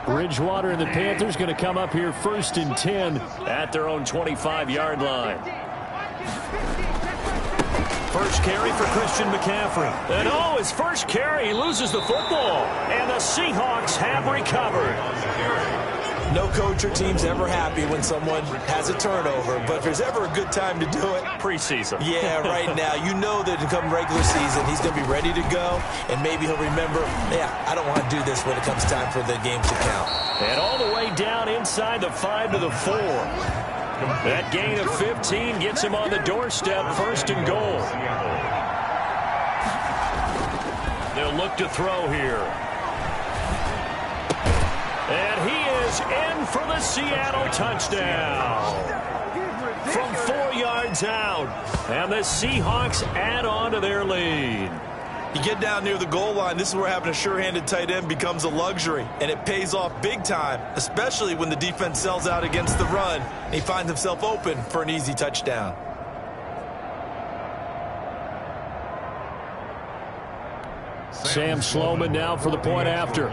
Bridgewater and the Panthers going to come up here 1st and 10 at their own 25-yard line. First carry for Christian McCaffrey. And his first carry, he loses the football. And the Seahawks have recovered. No coach or team's ever happy when someone has a turnover, but if there's ever a good time to do it, preseason. Yeah, right now. You know that come regular season, he's going to be ready to go, and maybe he'll remember, I don't want to do this when it comes time for the games to count. And all the way down inside the 5 to the 4. That gain of 15 gets him on the doorstep, 1st and goal. They'll look to throw here. And he is in for the Seattle touchdown. From 4 yards out. And the Seahawks add on to their lead. You get down near the goal line, this is where having a sure-handed tight end becomes a luxury, and it pays off big time, especially when the defense sells out against the run, and he finds himself open for an easy touchdown. Sam Sloman now for the point after.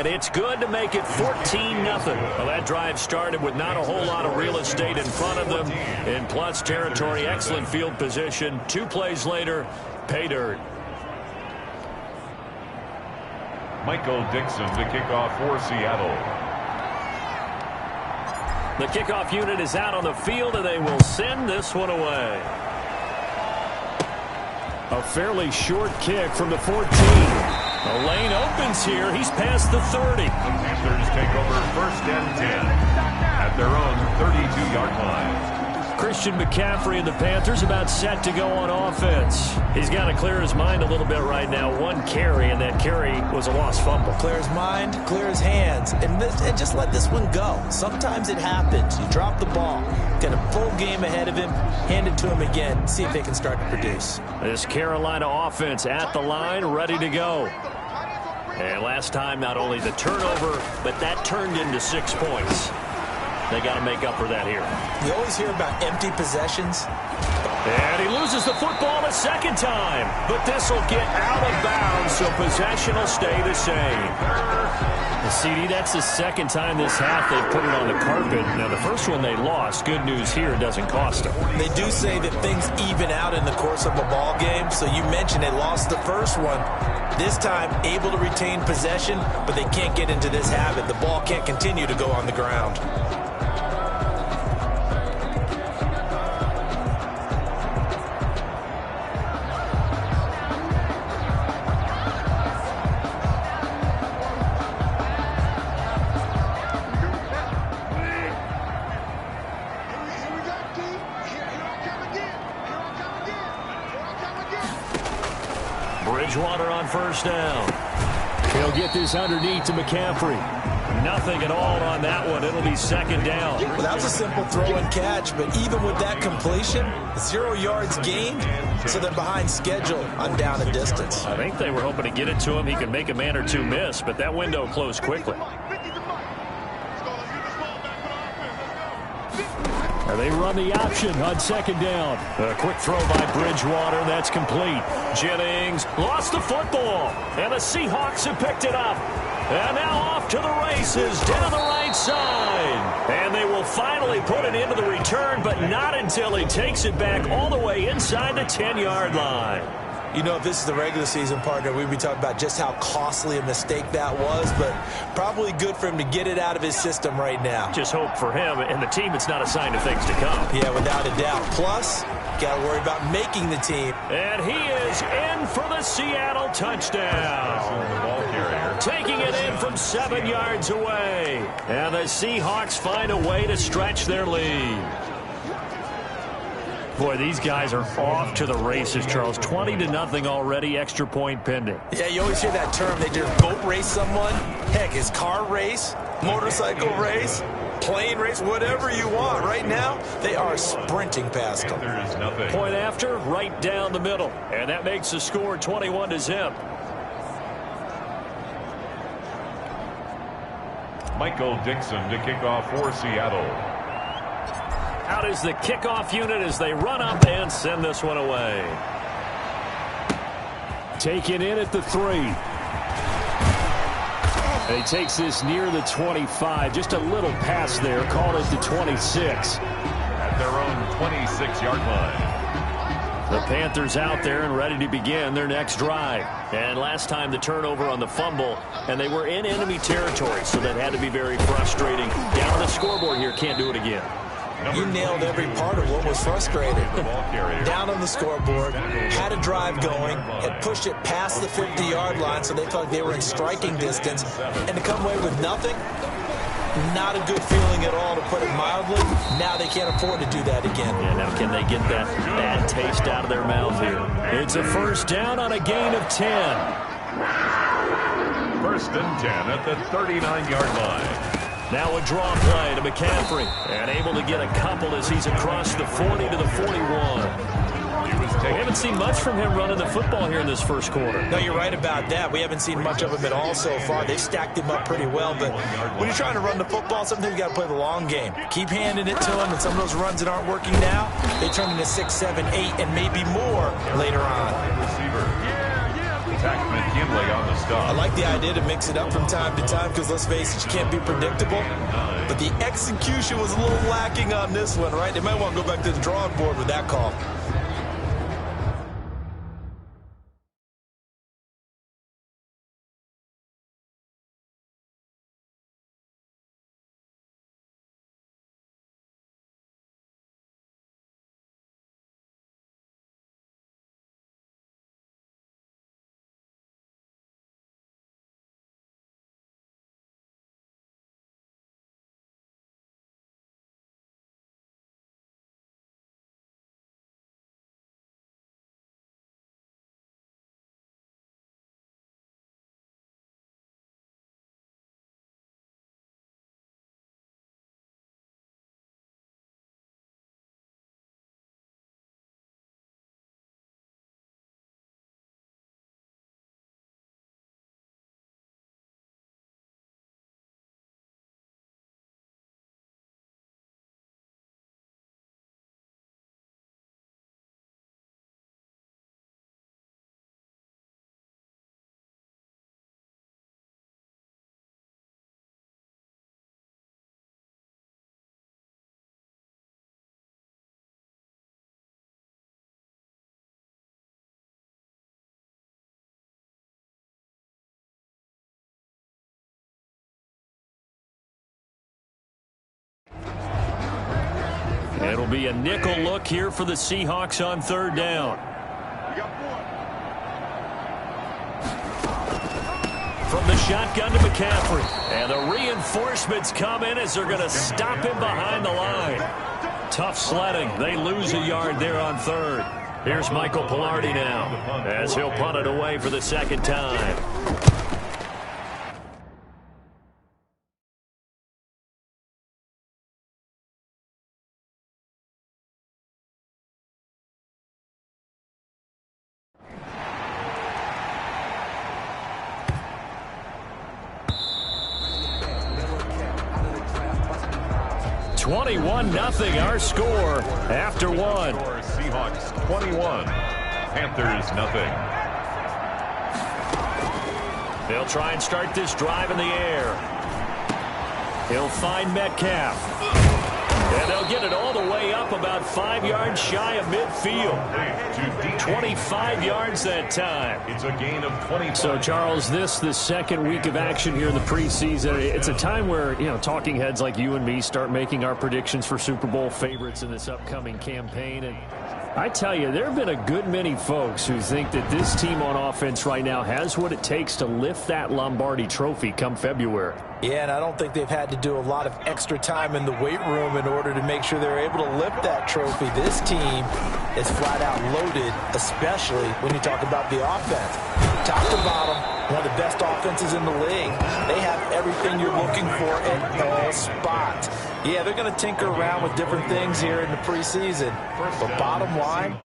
It's good to make it 14-0. Well, that drive started with not a whole lot of real estate in front of them. In plus territory, excellent field position. 2 plays later, pay dirt. Michael Dixon, the kickoff for Seattle. The kickoff unit is out on the field, and they will send this one away. A fairly short kick from the 14. The lane opens here. He's past the 30. The Panthers take over 1st and 10 at their own 32-yard line. Christian McCaffrey and the Panthers about set to go on offense. He's got to clear his mind a little bit right now. 1 carry, and that carry was a lost fumble. Clear his mind, clear his hands, and just let this one go. Sometimes it happens. You drop the ball. Got a full game ahead of him. Hand it to him again. See if they can start to produce. This Carolina offense at the line, ready to go. And last time, not only the turnover, but that turned into 6 points. They got to make up for that here. You always hear about empty possessions. And he loses the football the second time. But this will get out of bounds, so possession will stay the same. CD, that's the second time this half they put it on the carpet. Now, the first one they lost. Good news here, it doesn't cost them. They do say that things even out in the course of a ball game. So you mentioned they lost the first one. This time, able to retain possession, but they can't get into this habit. The ball can't continue to go on the ground. Bridgewater on 1st down. He'll get this underneath to McCaffrey. Nothing at all on that one. It'll be 2nd down. Well, that was a simple throw and catch, but even with that completion, 0 yards gained, so they're behind schedule on down and distance. I think they were hoping to get it to him. He could make a man or 2 miss, but that window closed quickly. And they run the option on 2nd down. A quick throw by Bridgewater. That's complete. Jennings lost the football. And the Seahawks have picked it up. And now off to the races down the right side. And they will finally put it into the return, but not until he takes it back all the way inside the 10-yard line. You know, if this is the regular season, partner, we'd be talking about just how costly a mistake that was, but probably good for him to get it out of his system right now. Just hope for him and the team it's not a sign of things to come. Yeah, without a doubt. Plus, got to worry about making the team. And he is in for the Seattle touchdown. Taking it in from 7 yards away. And the Seahawks find a way to stretch their lead. Boy, these guys are off to the races, Charles. 20-0 already, extra point pending. Yeah, you always hear that term. They just boat race someone. Heck, his car race, motorcycle race, plane race, whatever you want. Right now, they are sprinting past them. Point after, right down the middle. And that makes the score 21-0. Michael Dixon to kick off for Seattle. Out is the kickoff unit as they run up and send this one away. Taken in at the 3. And he takes this near the 25. Just a little pass there. Called it the 26. At their own 26-yard line. The Panthers out there and ready to begin their next drive. And last time the turnover on the fumble, and they were in enemy territory, so that had to be very frustrating. Down on the scoreboard here, can't do it again. You nailed every part of what was frustrating. Down on the scoreboard, had a drive going, had pushed it past the 50-yard line, so they felt like they were in striking distance, and to come away with nothing, not a good feeling at all, to put it mildly. Now they can't afford to do that again. Yeah, now can they get that bad taste out of their mouth here? It's a first down on a gain of 10. First and 10 at the 39-yard line. Now a draw play to McCaffrey, and able to get a couple as he's across the 40 to the 41. We haven't seen much from him running the football here in this first quarter. No, you're right about that. We haven't seen much of him at all so far. They've stacked him up pretty well, but when you're trying to run the football, sometimes you got to play the long game. Keep handing it to him, and some of those runs that aren't working now, they turn into 6, 7, 8, and maybe more later on. McKinley on the stop. I like the idea to mix it up from time to time because, let's face it, you can't be predictable. But the execution was a little lacking on this one, right? They might want to go back to the drawing board with that call. It'll be a nickel look here for the Seahawks on third down. From the shotgun to McCaffrey. And the reinforcements come in as they're going to stop him behind the line. Tough sledding. They lose a yard there on third. Here's Michael Pilardi now as he'll punt it away for the second time. Nothing, our score after one. Seahawks 21, Panthers nothing. They'll try and start this drive in the air. He'll find Metcalf. And they'll get it all the way up about 5 yards shy of midfield. 25 yards that time. It's a gain of 25. So, Charles, the second week of action here in the preseason, it's a time where, talking heads like you and me start making our predictions for Super Bowl favorites in this upcoming campaign. And I tell you, there have been a good many folks who think that this team on offense right now has what it takes to lift that Lombardi trophy come February. Yeah, and I don't think they've had to do a lot of extra time in the weight room in order to make sure they're able to lift that trophy. This team is flat out loaded, especially when you talk about the offense. Top to bottom, one of the best offenses in the league. They have everything you're looking for at all spots. Yeah, they're going to tinker around with different things here in the preseason. But bottom line,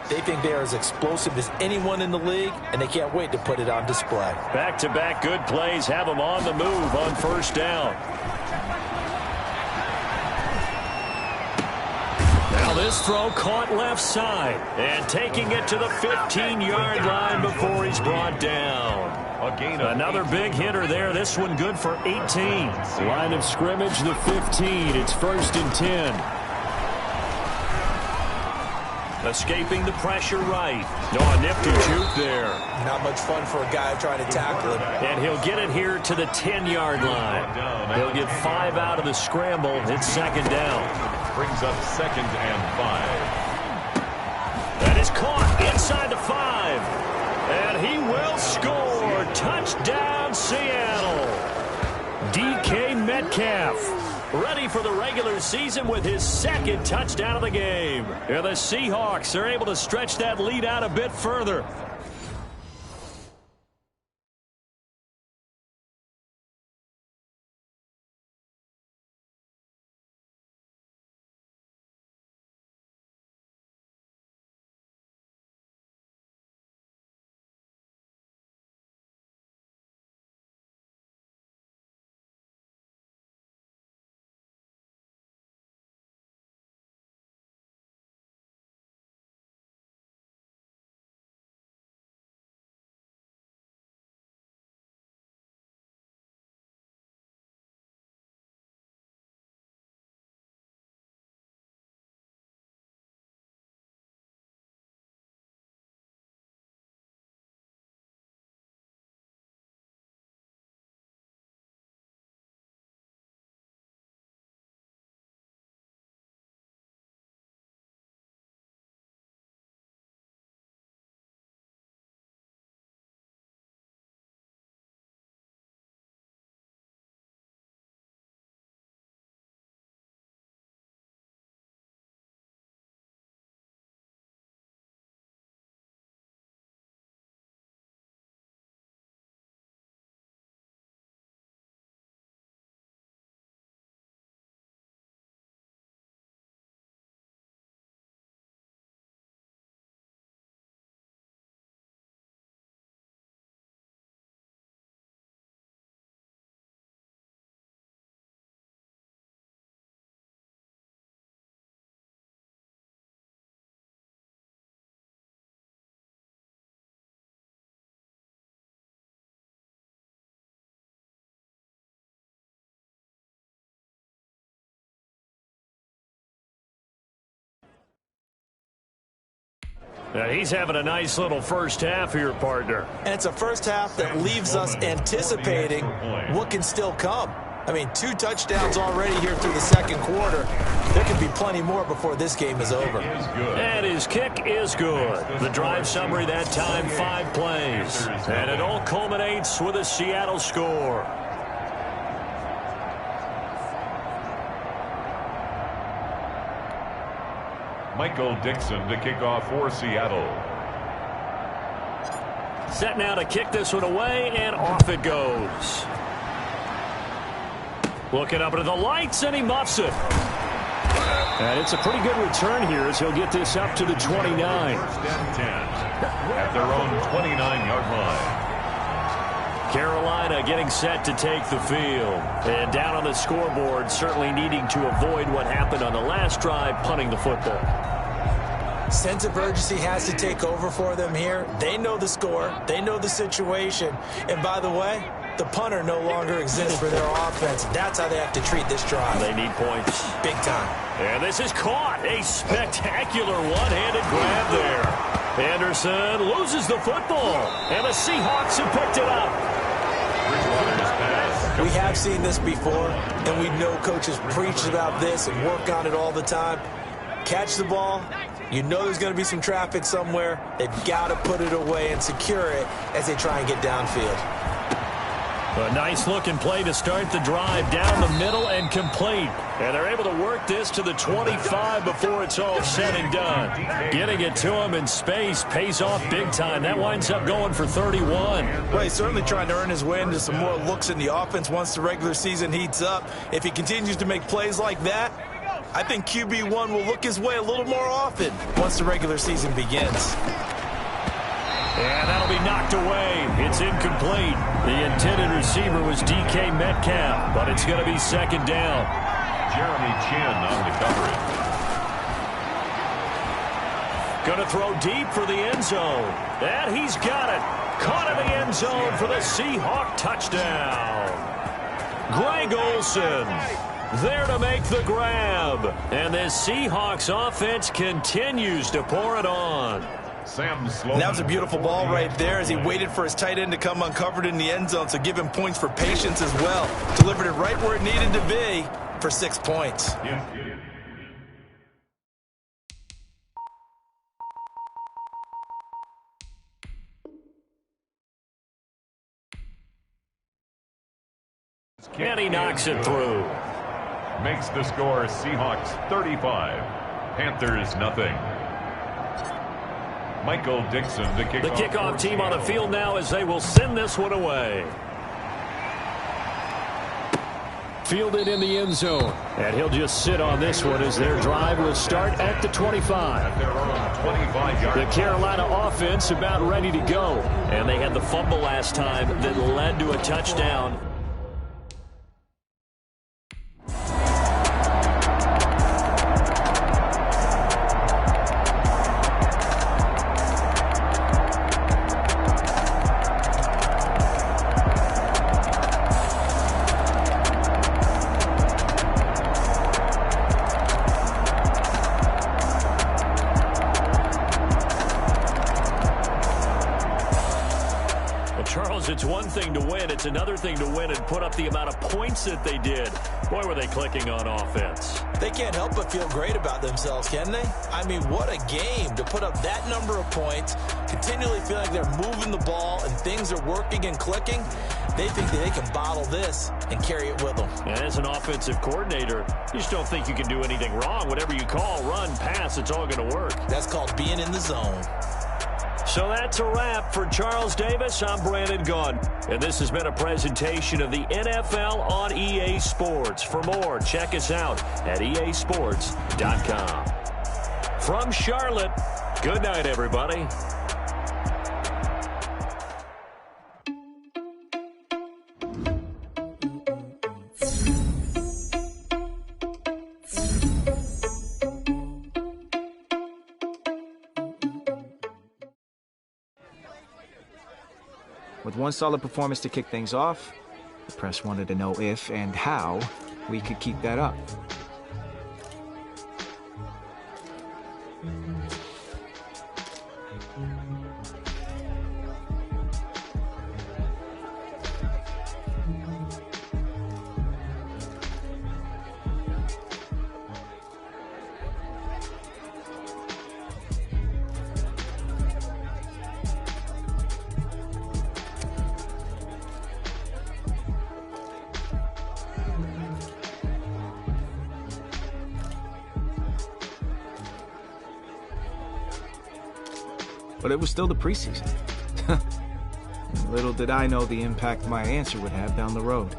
They think they are as explosive as anyone in the league, and they can't wait to put it on display. Back-to-back good plays have them on the move on first down. Now this throw caught left side and taking it to the 15-yard line before he's brought down. Another big hitter there. This one good for 18. Line of scrimmage, the 15. It's 1st and 10. Escaping the pressure right. Oh, a nifty juke there. Not much fun for a guy trying to tackle him. And he'll get it here to the 10-yard line. He'll get 5 out of the scramble. It's 2nd down. Brings up 2nd and 5. That is caught inside the 5. And he will score. Touchdown, Seattle. DK Metcalf, ready for the regular season with his 2nd touchdown of the game. And the Seahawks are able to stretch that lead out a bit further. Now he's having a nice little first half here, partner. And it's a first half that leaves us anticipating what can still come. I mean, 2 touchdowns already here through the 2nd quarter. There could be plenty more before this game is over. And his kick is good. The drive summary that time, 5 plays. And it all culminates with a Seattle score. Michael Dixon to kick off for Seattle. Set now to kick this one away, and off it goes. Looking up into the lights, and he muffs it. And it's a pretty good return here as he'll get this up to the 29. 1st and 10 at their own 29-yard line. Carolina getting set to take the field. And down on the scoreboard, certainly needing to avoid what happened on the last drive, punting the football. Sense of urgency has to take over for them here. They know the score. They know the situation. And by the way, the punter no longer exists for their offense. That's how they have to treat this drive. They need points. Big time. And this is caught. A spectacular one-handed grab there. Anderson loses the football. And the Seahawks have picked it up. We have seen this before, and we know coaches preach about this and work on it all the time. Catch the ball. You know there's going to be some traffic somewhere. They've got to put it away and secure it as they try and get downfield. A nice-looking play to start the drive down the middle and complete. And they're able to work this to the 25 before it's all said and done. Getting it to him in space pays off big time. That winds up going for 31. Well, he's certainly trying to earn his way into some more looks in the offense once the regular season heats up. If he continues to make plays like that, I think QB1 will look his way a little more often once the regular season begins. And that'll be knocked away. It's incomplete. The intended receiver was DK Metcalf, but it's going to be second down. Jeremy Chin on the coverage. Going to throw deep for the end zone. And he's got it. Caught in the end zone for the Seahawk touchdown. Greg Olsen there to make the grab. And this Seahawks offense continues to pour it on. That was a beautiful ball right there as he waited for his tight end to come uncovered in the end zone, so give him points for patience as well. Delivered it right where it needed to be for 6 points. Yeah. And he knocks it through. Makes the score Seahawks 35, Panthers nothing. Michael Dixon to kick off. The kickoff team on the field now as they will send this one away. Fielded in the end zone. And he'll just sit on this one as their drive will start at the 25. At their own 25-yard. The Carolina offense about ready to go. And they had the fumble last time that led to a touchdown. Charles, it's one thing to win. It's another thing to win and put up the amount of points that they did. Boy, were they clicking on offense. They can't help but feel great about themselves, can they? I mean, what a game to put up that number of points, continually feel like they're moving the ball and things are working and clicking. They think that they can bottle this and carry it with them. And as an offensive coordinator, you just don't think you can do anything wrong. Whatever you call, run, pass, it's all going to work. That's called being in the zone. So that's a wrap for Charles Davis. I'm Brandon Gaudin, and this has been a presentation of the NFL on EA Sports. For more, check us out at easports.com. From Charlotte, good night, everybody. With one solid performance to kick things off, the press wanted to know if and how we could keep that up. But it was still the preseason. Little did I know the impact my answer would have down the road.